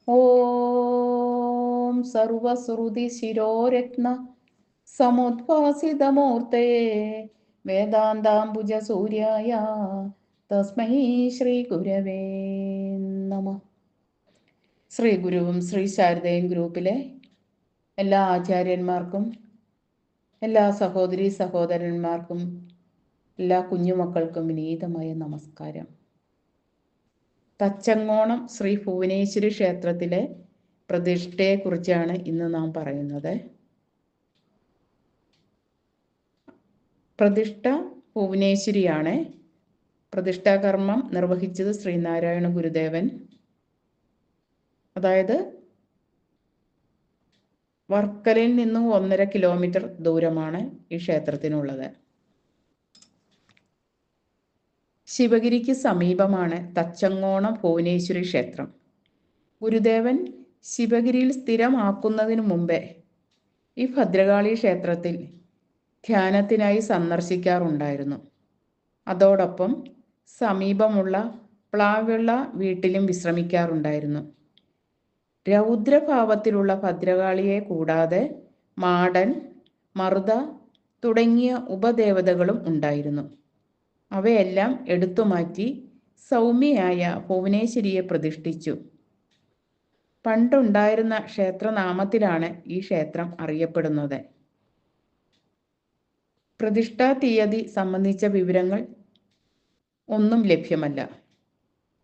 ഓം സർവശ്രുതി ശിരോരത്ന സമുദ്ഭാസിതമൂർത്തേ വേദാന്താംബുജ സൂര്യായ തസ്മൈ ശ്രീ ഗുരവേ നമഃ. ശ്രീ ഗുരുവും ശ്രീ ശാരദയും ഗ്രൂപ്പിലെ എല്ലാ ആചാര്യന്മാർക്കും എല്ലാ സഹോദരീ സഹോദരന്മാർക്കും എല്ലാ കുഞ്ഞുമക്കൾക്കും വിനീതമായ നമസ്കാരം. തച്ചങ്കോണം ശ്രീ ഭുവനേശ്വരി ക്ഷേത്രത്തിലെ പ്രതിഷ്ഠയെക്കുറിച്ചാണ് ഇന്ന് നാം പറയുന്നത്. പ്രതിഷ്ഠ ഭുവനേശ്വരിയാണ്. പ്രതിഷ്ഠാകർമ്മം നിർവഹിച്ചത് ശ്രീനാരായണ ഗുരുദേവൻ. അതായത് വർക്കലയിൽ നിന്നും 1.5 കിലോമീറ്റർ ദൂരമാണ് ഈ ക്ഷേത്രത്തിനുള്ളത്. ശിവഗിരിക്ക് സമീപമാണ് തച്ചങ്കോണം ഭുവനേശ്വരി ക്ഷേത്രം. ഗുരുദേവൻ ശിവഗിരിയിൽ സ്ഥിരമാക്കുന്നതിനു മുമ്പേ ഈ ഭദ്രകാളി ക്ഷേത്രത്തിൽ ധ്യാനത്തിനായി സന്ദർശിക്കാറുണ്ടായിരുന്നു. അതോടൊപ്പം സമീപമുള്ള പ്ലാവിള വീട്ടിലും വിശ്രമിക്കാറുണ്ടായിരുന്നു. രൗദ്രഭാവത്തിലുള്ള ഭദ്രകാളിയെ കൂടാതെ മാടൻ, മറുത തുടങ്ങിയ ഉപദേവതകളും ഉണ്ടായിരുന്നു. അവയെല്ലാം എടുത്തുമാറ്റി സൗമ്യയായ ഭുവനേശ്വരിയെ പ്രതിഷ്ഠിച്ചു. പണ്ടുണ്ടായിരുന്ന ക്ഷേത്രനാമത്തിലാണ് ഈ ക്ഷേത്രം അറിയപ്പെടുന്നത്. പ്രതിഷ്ഠാ തീയതി സംബന്ധിച്ച വിവരങ്ങൾ ഒന്നും ലഭ്യമല്ല.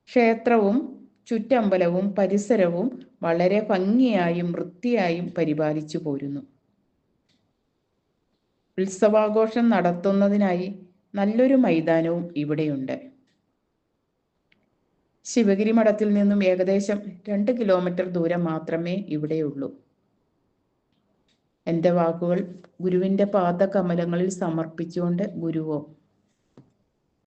ക്ഷേത്രവും ചുറ്റമ്പലവും പരിസരവും വളരെ ഭംഗിയായും വൃത്തിയായും പരിപാലിച്ചു പോരുന്നു. ഉത്സവാഘോഷം നടത്തുന്നതിനായി നല്ലൊരു മൈതാനവും ഇവിടെയുണ്ട്. ശിവഗിരി മഠത്തിൽ നിന്നും ഏകദേശം 2 കിലോമീറ്റർ ദൂരം മാത്രമേ ഇവിടെയുള്ളൂ. എൻ്റെ വാക്കുകൾ ഗുരുവിൻ്റെ പാദകമലങ്ങളിൽ സമർപ്പിച്ചുകൊണ്ട് ഗുരുവോ